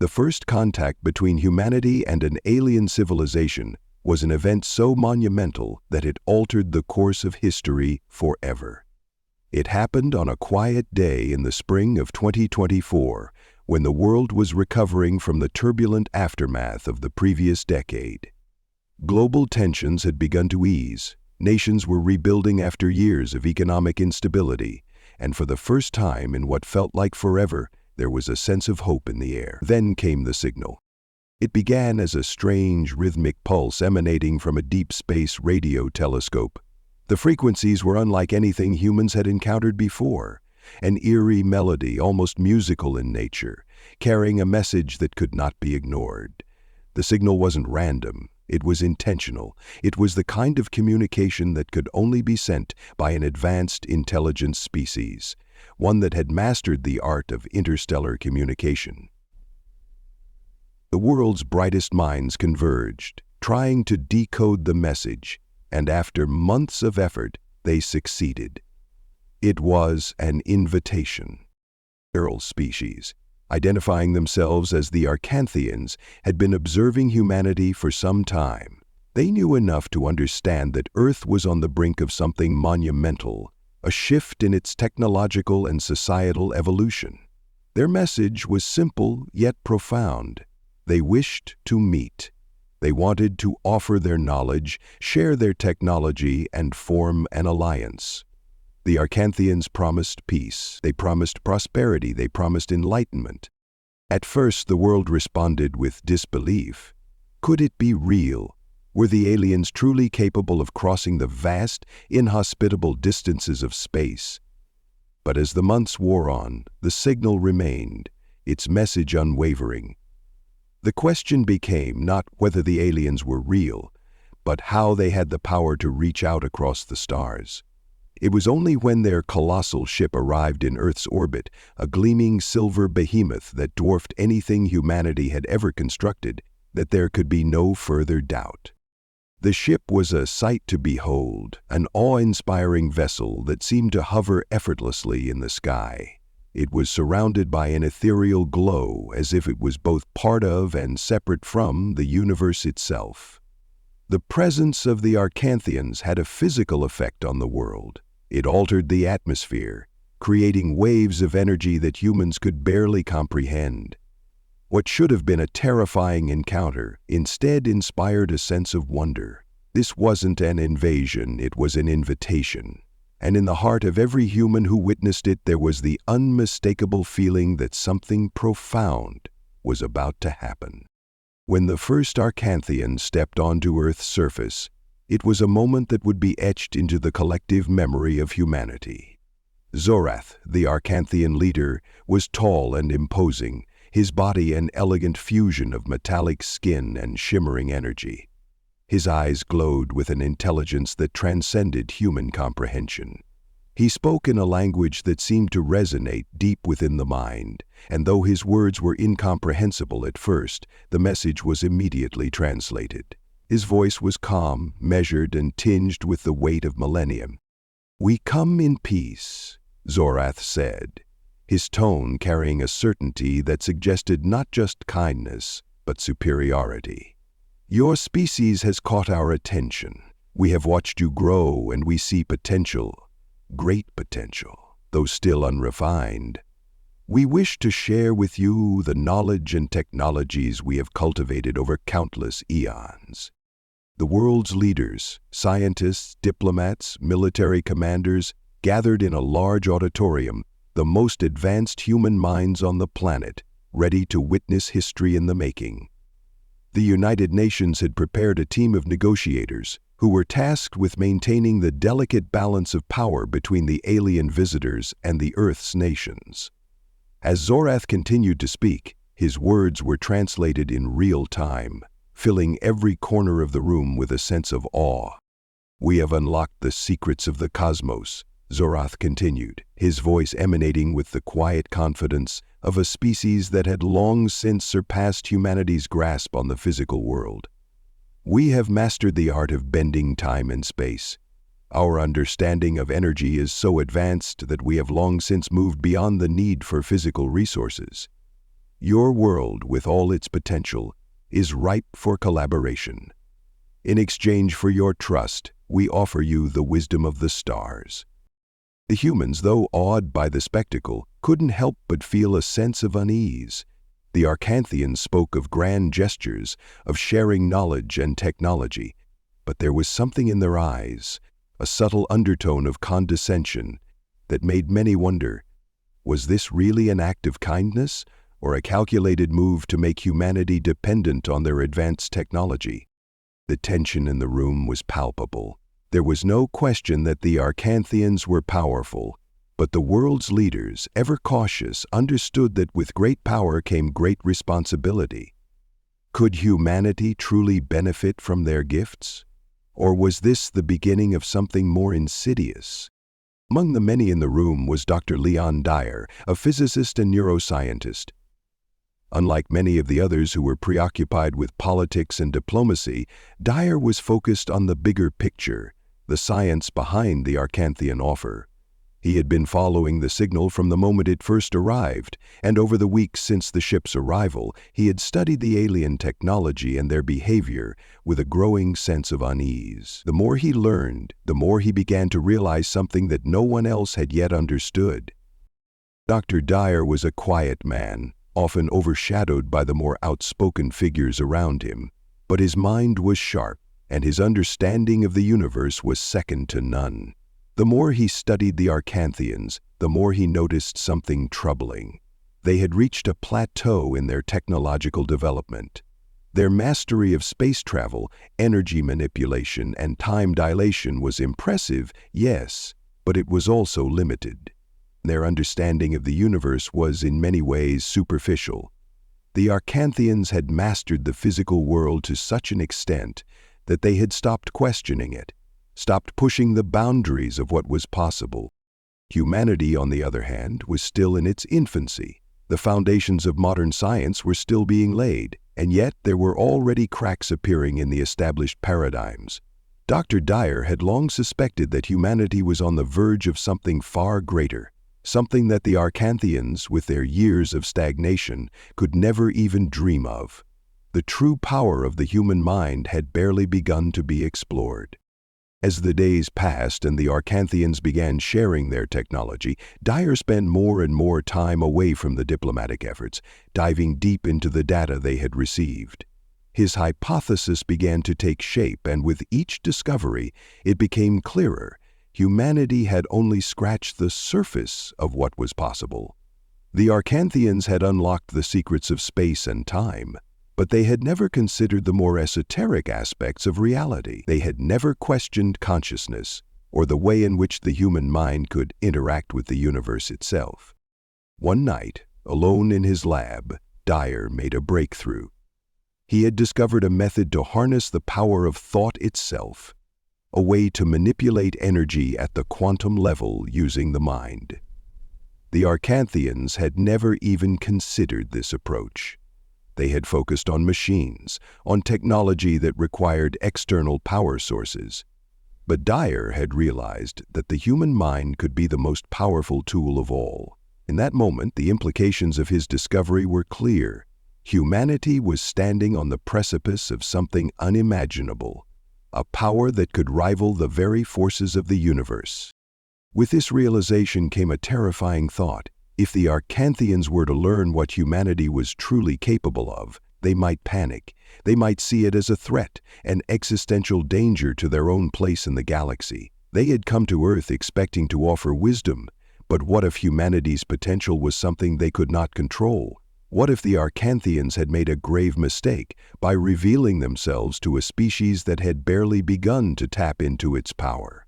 The first contact between humanity and an alien civilization was an event so monumental that it altered the course of history forever. It happened on a quiet day in the spring of 2024, when the world was recovering from the turbulent aftermath of the previous decade. Global tensions had begun to ease, nations were rebuilding after years of economic instability, and for the first time in what felt like forever, there was a sense of hope in the air. Then came the signal. It began as a strange, rhythmic pulse emanating from a deep space radio telescope. The frequencies were unlike anything humans had encountered before, an eerie melody, almost musical in nature, carrying a message that could not be ignored. The signal wasn't random, it was intentional. It was the kind of communication that could only be sent by an advanced intelligent species, one that had mastered the art of interstellar communication. The world's brightest minds converged, trying to decode the message, and after months of effort, they succeeded. It was an invitation. Earl species, identifying themselves as the Arcanthians, had been observing humanity for some time. They knew enough to understand that Earth was on the brink of something monumental, a shift in its technological and societal evolution. Their message was simple yet profound. They wished to meet. They wanted to offer their knowledge, share their technology, and form an alliance. The Arcanthians promised peace, they promised prosperity, they promised enlightenment. At first, the world responded with disbelief. Could it be real? Were the aliens truly capable of crossing the vast, inhospitable distances of space? But as the months wore on, the signal remained, its message unwavering. The question became not whether the aliens were real, but how they had the power to reach out across the stars. It was only when their colossal ship arrived in Earth's orbit, a gleaming silver behemoth that dwarfed anything humanity had ever constructed, that there could be no further doubt. The ship was a sight to behold, an awe-inspiring vessel that seemed to hover effortlessly in the sky. It was surrounded by an ethereal glow, as if it was both part of and separate from the universe itself. The presence of the Arcanthians had a physical effect on the world. It altered the atmosphere, creating waves of energy that humans could barely comprehend. What should have been a terrifying encounter instead inspired a sense of wonder. This wasn't an invasion, it was an invitation. And in the heart of every human who witnessed it, there was the unmistakable feeling that something profound was about to happen. When the first Arcanthian stepped onto Earth's surface, it was a moment that would be etched into the collective memory of humanity. Zorath, the Arcanthian leader, was tall and imposing, his body an elegant fusion of metallic skin and shimmering energy. His eyes glowed with an intelligence that transcended human comprehension. He spoke in a language that seemed to resonate deep within the mind, and though his words were incomprehensible at first, the message was immediately translated. His voice was calm, measured, and tinged with the weight of millennium. "We come in peace," Zorath said, his tone carrying a certainty that suggested not just kindness, but superiority. "Your species has caught our attention. We have watched you grow, and we see potential, great potential, though still unrefined. We wish to share with you the knowledge and technologies we have cultivated over countless eons." The world's leaders, scientists, diplomats, military commanders, gathered in a large auditorium, the most advanced human minds on the planet, ready to witness history in the making. The United Nations had prepared a team of negotiators who were tasked with maintaining the delicate balance of power between the alien visitors and the Earth's nations. As Zorath continued to speak, his words were translated in real time, filling every corner of the room with a sense of awe. "We have unlocked the secrets of the cosmos," Zorath continued, his voice emanating with the quiet confidence of a species that had long since surpassed humanity's grasp on the physical world. "We have mastered the art of bending time and space. Our understanding of energy is so advanced that we have long since moved beyond the need for physical resources. Your world, with all its potential, is ripe for collaboration. In exchange for your trust, we offer you the wisdom of the stars." The humans, though awed by the spectacle, couldn't help but feel a sense of unease. The Arcanthians spoke of grand gestures, of sharing knowledge and technology, but there was something in their eyes, a subtle undertone of condescension, that made many wonder, was this really an act of kindness, or a calculated move to make humanity dependent on their advanced technology? The tension in the room was palpable. There was no question that the Arcanthians were powerful, but the world's leaders, ever cautious, understood that with great power came great responsibility. Could humanity truly benefit from their gifts? Or was this the beginning of something more insidious? Among the many in the room was Dr. Leon Dyer, a physicist and neuroscientist. Unlike many of the others who were preoccupied with politics and diplomacy, Dyer was focused on the bigger picture, the science behind the Arcanthian offer. He had been following the signal from the moment it first arrived, and over the weeks since the ship's arrival, he had studied the alien technology and their behavior with a growing sense of unease. The more he learned, the more he began to realize something that no one else had yet understood. Dr. Dyer was a quiet man, often overshadowed by the more outspoken figures around him, but his mind was sharp, and his understanding of the universe was second to none. The more he studied the Arcanthians, the more he noticed something troubling. They had reached a plateau in their technological development. Their mastery of space travel, energy manipulation, and time dilation was impressive, yes, but it was also limited. Their understanding of the universe was in many ways superficial. The Arcanthians had mastered the physical world to such an extent that they had stopped questioning it, stopped pushing the boundaries of what was possible. Humanity, on the other hand, was still in its infancy. The foundations of modern science were still being laid, and yet there were already cracks appearing in the established paradigms. Dr. Dyer had long suspected that humanity was on the verge of something far greater, something that the Arcanthians, with their years of stagnation, could never even dream of. The true power of the human mind had barely begun to be explored. As the days passed and the Arcanthians began sharing their technology, Dyer spent more and more time away from the diplomatic efforts, diving deep into the data they had received. His hypothesis began to take shape, and with each discovery, it became clearer. Humanity had only scratched the surface of what was possible. The Arcanthians had unlocked the secrets of space and time, but they had never considered the more esoteric aspects of reality. They had never questioned consciousness or the way in which the human mind could interact with the universe itself. One night, alone in his lab, Dyer made a breakthrough. He had discovered a method to harness the power of thought itself, a way to manipulate energy at the quantum level using the mind. The Arcanthians had never even considered this approach. They had focused on machines, on technology that required external power sources. But Dyer had realized that the human mind could be the most powerful tool of all. In that moment, the implications of his discovery were clear. Humanity was standing on the precipice of something unimaginable, a power that could rival the very forces of the universe. With this realization came a terrifying thought. If the Arcanthians were to learn what humanity was truly capable of, they might panic. They might see it as a threat, an existential danger to their own place in the galaxy. They had come to Earth expecting to offer wisdom, but what if humanity's potential was something they could not control? What if the Arcanthians had made a grave mistake by revealing themselves to a species that had barely begun to tap into its power?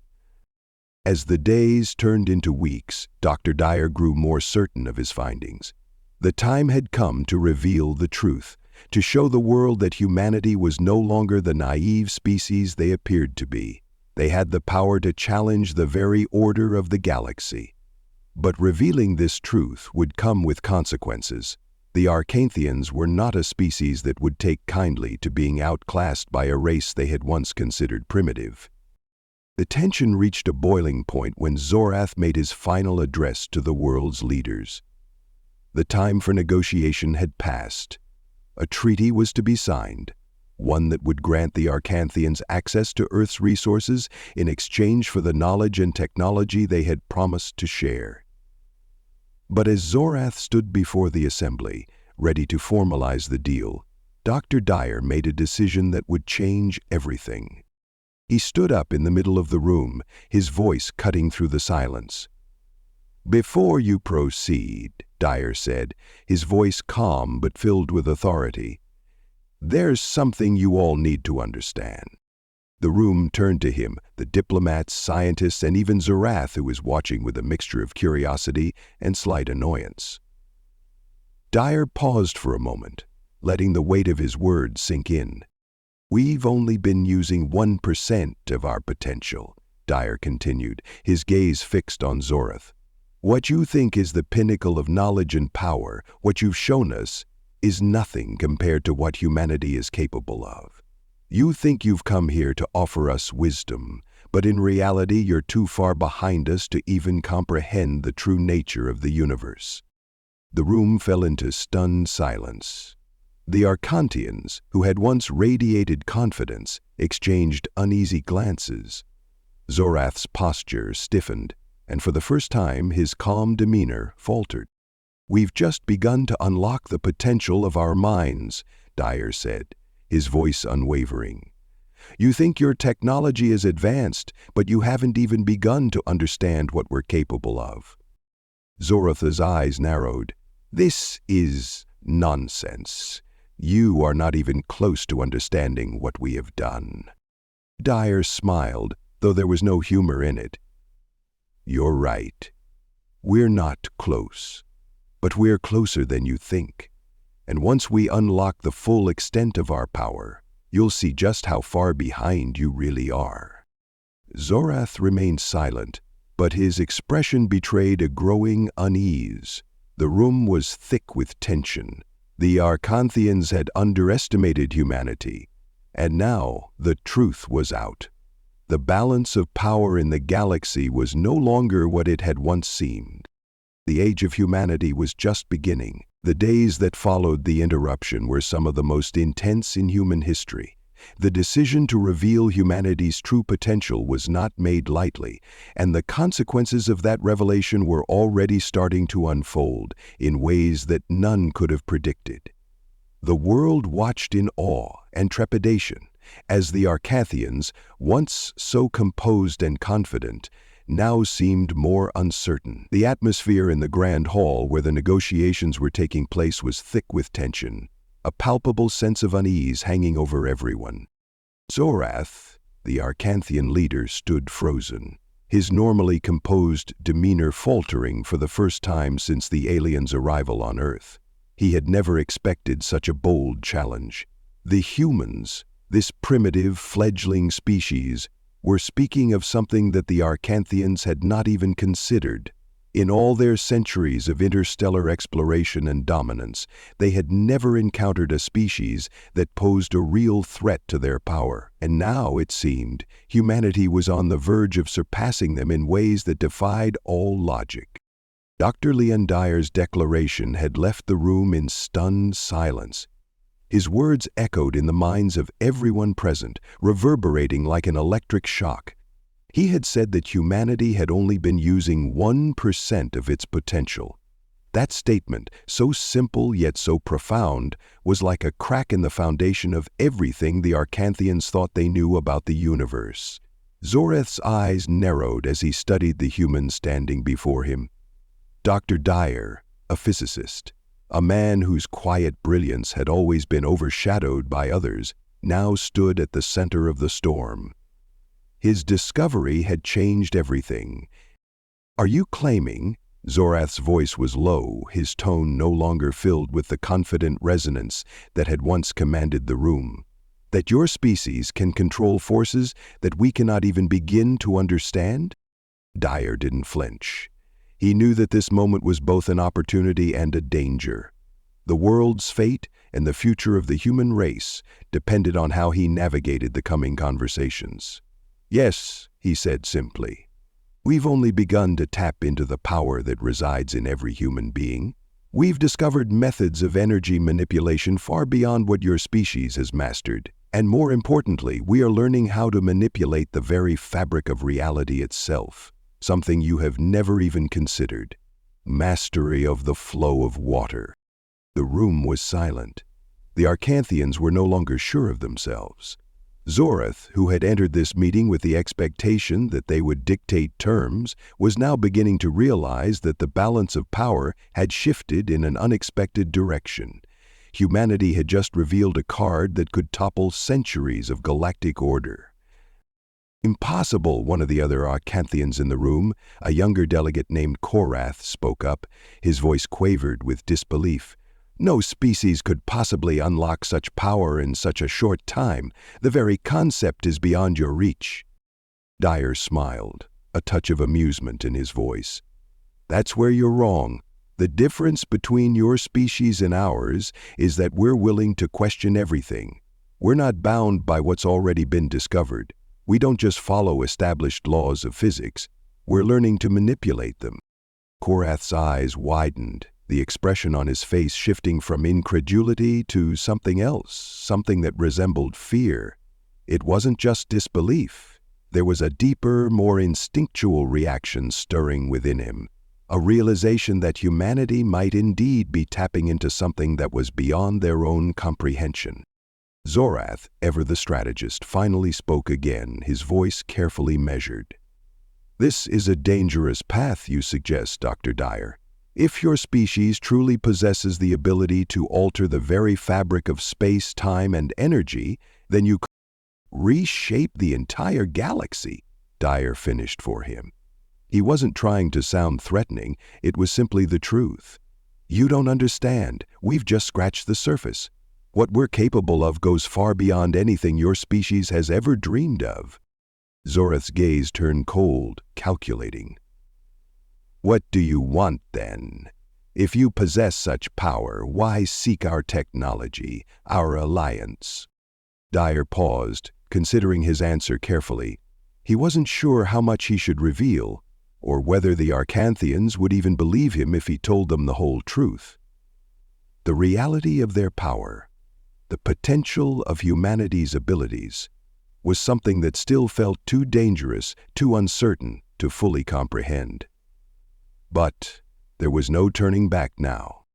As the days turned into weeks, Dr. Dyer grew more certain of his findings. The time had come to reveal the truth, to show the world that humanity was no longer the naive species they appeared to be. They had the power to challenge the very order of the galaxy. But revealing this truth would come with consequences. The Arcanthians were not a species that would take kindly to being outclassed by a race they had once considered primitive. The tension reached a boiling point when Zorath made his final address to the world's leaders. The time for negotiation had passed. A treaty was to be signed, one that would grant the Arcanthians access to Earth's resources in exchange for the knowledge and technology they had promised to share. But as Zorath stood before the assembly, ready to formalize the deal, Dr. Dyer made a decision that would change everything. He stood up in the middle of the room, his voice cutting through the silence. "Before you proceed," Dyer said, his voice calm but filled with authority, "there's something you all need to understand." The room turned to him, the diplomats, scientists, and even Zorath, who was watching with a mixture of curiosity and slight annoyance. Dyer paused for a moment, letting the weight of his words sink in. "We've only been using 1% of our potential," Dyer continued, his gaze fixed on Zorath. "What you think is the pinnacle of knowledge and power, what you've shown us, is nothing compared to what humanity is capable of. You think you've come here to offer us wisdom, but in reality you're too far behind us to even comprehend the true nature of the universe." The room fell into stunned silence. The Arcanthians, who had once radiated confidence, exchanged uneasy glances. Zorath's posture stiffened, and for the first time his calm demeanor faltered. "We've just begun to unlock the potential of our minds," Dyer said, his voice unwavering. "You think your technology is advanced, but you haven't even begun to understand what we're capable of." Zorath's eyes narrowed. "This is nonsense. You are not even close to understanding what we have done." Dyer smiled, though there was no humor in it. "You're right. We're not close, but we're closer than you think. And once we unlock the full extent of our power, you'll see just how far behind you really are." Zorath remained silent, but his expression betrayed a growing unease. The room was thick with tension. The Arcanthians had underestimated humanity, and now the truth was out. The balance of power in the galaxy was no longer what it had once seemed. The age of humanity was just beginning. The days that followed the interruption were some of the most intense in human history. The decision to reveal humanity's true potential was not made lightly, and the consequences of that revelation were already starting to unfold in ways that none could have predicted. The world watched in awe and trepidation as the Arcanthians, once so composed and confident, now seemed more uncertain. The atmosphere in the grand hall where the negotiations were taking place was thick with tension, a palpable sense of unease hanging over everyone. Zorath, the Arcanthian leader, stood frozen, his normally composed demeanor faltering for the first time since the aliens' arrival on Earth. He had never expected such a bold challenge. The humans, this primitive, fledgling species, were speaking of something that the Arcanthians had not even considered. In all their centuries of interstellar exploration and dominance, they had never encountered a species that posed a real threat to their power. And now, it seemed, humanity was on the verge of surpassing them in ways that defied all logic. Dr. Leon Dyer's declaration had left the room in stunned silence. His words echoed in the minds of everyone present, reverberating like an electric shock. He had said that humanity had only been using 1% of its potential. That statement, so simple yet so profound, was like a crack in the foundation of everything the Arcanthians thought they knew about the universe. Zorath's eyes narrowed as he studied the human standing before him. Dr. Dyer, a physicist, a man whose quiet brilliance had always been overshadowed by others, now stood at the center of the storm. His discovery had changed everything. "Are you claiming," Zorath's voice was low, his tone no longer filled with the confident resonance that had once commanded the room, "that your species can control forces that we cannot even begin to understand?" Dyer didn't flinch. He knew that this moment was both an opportunity and a danger. The world's fate and the future of the human race depended on how he navigated the coming conversations. "Yes," he said simply. "We've only begun to tap into the power that resides in every human being. We've discovered methods of energy manipulation far beyond what your species has mastered. And more importantly, we are learning how to manipulate the very fabric of reality itself, something you have never even considered. Mastery of the flow of water. The room was silent. The Arcanthians were no longer sure of themselves. Zorath, who had entered this meeting with the expectation that they would dictate terms, was now beginning to realize that the balance of power had shifted in an unexpected direction. Humanity had just revealed a card that could topple centuries of galactic order. Impossible, one of the other Arcanthians in the room, a younger delegate named Korath, spoke up. His voice quavered with disbelief. No species could possibly unlock such power in such a short time. The very concept is beyond your reach. Dyer smiled, a touch of amusement in his voice. That's where you're wrong. The difference between your species and ours is that we're willing to question everything. We're not bound by what's already been discovered. We don't just follow established laws of physics. We're learning to manipulate them. Korath's eyes widened, the expression on his face shifting from incredulity to something else, something that resembled fear. It wasn't just disbelief. There was a deeper, more instinctual reaction stirring within him, a realization that humanity might indeed be tapping into something that was beyond their own comprehension. Zorath, ever the strategist, finally spoke again, his voice carefully measured. This is a dangerous path you suggest, Dr. Dyer. If your species truly possesses the ability to alter the very fabric of space, time, and energy, then you could reshape the entire galaxy, Dyer finished for him. He wasn't trying to sound threatening, it was simply the truth. You don't understand, we've just scratched the surface. What we're capable of goes far beyond anything your species has ever dreamed of. Zorath's gaze turned cold, calculating. What do you want, then? If you possess such power, why seek our technology, our alliance? Dyer paused, considering his answer carefully. He wasn't sure how much he should reveal, or whether the Arcanthians would even believe him if he told them the whole truth. The reality of their power, the potential of humanity's abilities, was something that still felt too dangerous, too uncertain to fully comprehend. But there was no turning back now.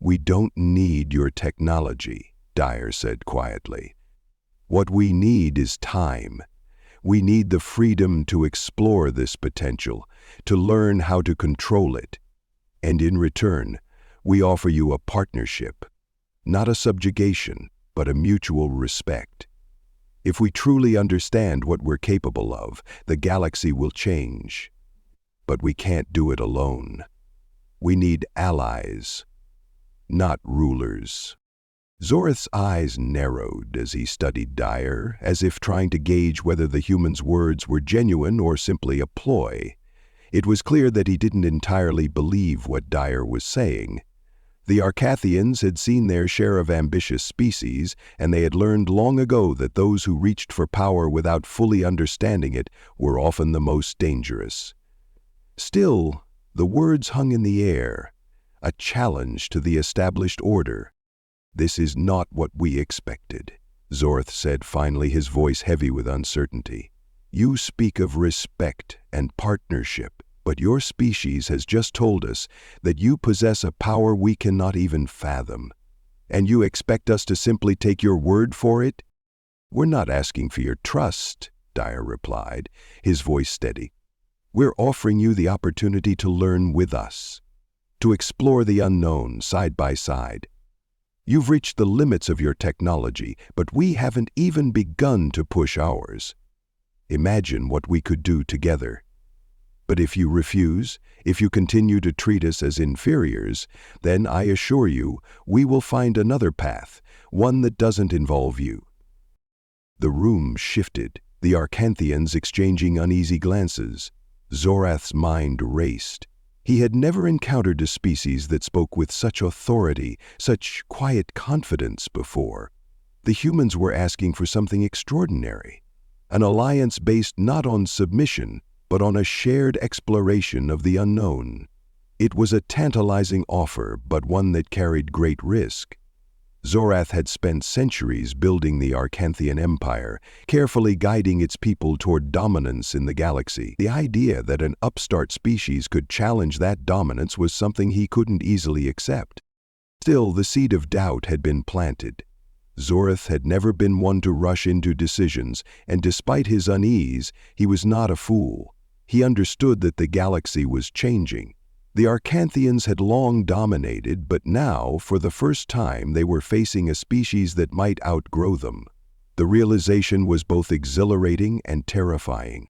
We don't need your technology, Dyer said quietly. What we need is time. We need the freedom to explore this potential, to learn how to control it. And in return, we offer you a partnership, not a subjugation, but a mutual respect. If we truly understand what we're capable of, the galaxy will change. But we can't do it alone. We need allies, not rulers. Zorath's eyes narrowed as he studied Dyer, as if trying to gauge whether the human's words were genuine or simply a ploy. It was clear that he didn't entirely believe what Dyer was saying. The Arcathians had seen their share of ambitious species, and they had learned long ago that those who reached for power without fully understanding it were often the most dangerous. Still, the words hung in the air, a challenge to the established order. This is not what we expected, Zorath said finally, his voice heavy with uncertainty. You speak of respect and partnership, but your species has just told us that you possess a power we cannot even fathom. And you expect us to simply take your word for it? We're not asking for your trust, Dyer replied, his voice steady. We're offering you the opportunity to learn with us, to explore the unknown side by side. You've reached the limits of your technology, but we haven't even begun to push ours. Imagine what we could do together. But if you refuse, if you continue to treat us as inferiors, then I assure you, we will find another path, one that doesn't involve you. The room shifted, the Arcanthians exchanging uneasy glances. Zorath's mind raced. He had never encountered a species that spoke with such authority, such quiet confidence before. The humans were asking for something extraordinary, an alliance based not on submission, but on a shared exploration of the unknown. It was a tantalizing offer, but one that carried great risk. Zorath had spent centuries building the Arcanthian Empire, carefully guiding its people toward dominance in the galaxy. The idea that an upstart species could challenge that dominance was something he couldn't easily accept. Still, the seed of doubt had been planted. Zorath had never been one to rush into decisions, and despite his unease, he was not a fool. He understood that the galaxy was changing. The Arcanthians had long dominated, but now, for the first time, they were facing a species that might outgrow them. The realization was both exhilarating and terrifying.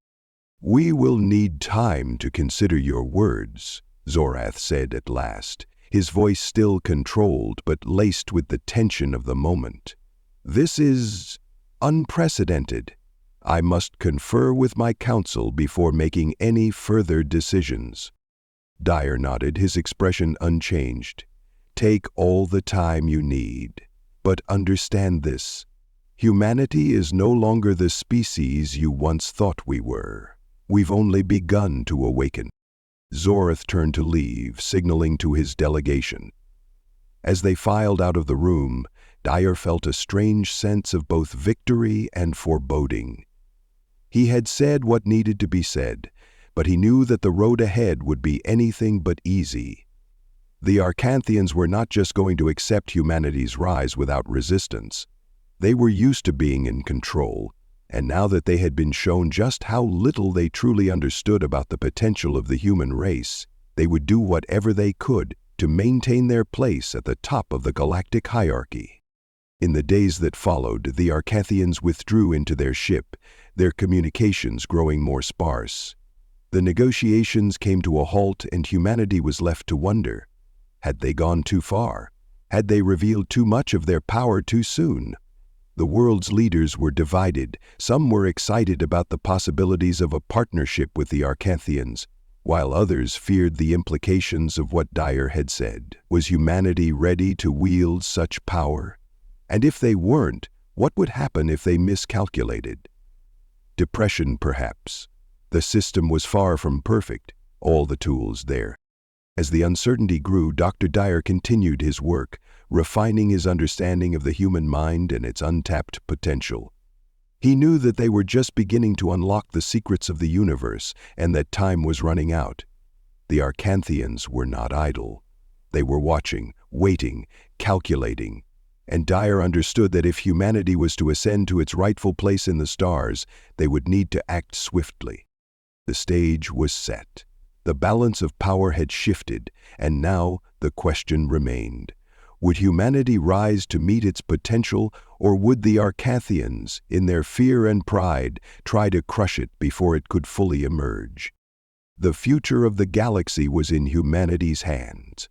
"We will need time to consider your words," Zorath said at last, his voice still controlled but laced with the tension of the moment. "This is unprecedented. I must confer with my council before making any further decisions." Dyer nodded, his expression unchanged. "Take all the time you need. But understand this. Humanity is no longer the species you once thought we were. We've only begun to awaken." Zorath turned to leave, signaling to his delegation. As they filed out of the room, Dyer felt a strange sense of both victory and foreboding. He had said what needed to be said, but he knew that the road ahead would be anything but easy. The Arcanthians were not just going to accept humanity's rise without resistance. They were used to being in control, and now that they had been shown just how little they truly understood about the potential of the human race, they would do whatever they could to maintain their place at the top of the galactic hierarchy. In the days that followed, the Arcanthians withdrew into their ship, their communications growing more sparse. The negotiations came to a halt, and humanity was left to wonder. Had they gone too far? Had they revealed too much of their power too soon? The world's leaders were divided. Some were excited about the possibilities of a partnership with the Arcanthians, while others feared the implications of what Dyer had said. Was humanity ready to wield such power? And if they weren't, what would happen if they miscalculated? Depression, perhaps. The system was far from perfect, all the tools there. As the uncertainty grew, Dr. Dyer continued his work, refining his understanding of the human mind and its untapped potential. He knew that they were just beginning to unlock the secrets of the universe and that time was running out. The Arcanthians were not idle. They were watching, waiting, calculating. And Dyer understood that if humanity was to ascend to its rightful place in the stars, they would need to act swiftly. The stage was set. The balance of power had shifted, and now the question remained. Would humanity rise to meet its potential, or would the Arcanthians, in their fear and pride, try to crush it before it could fully emerge? The future of the galaxy was in humanity's hands.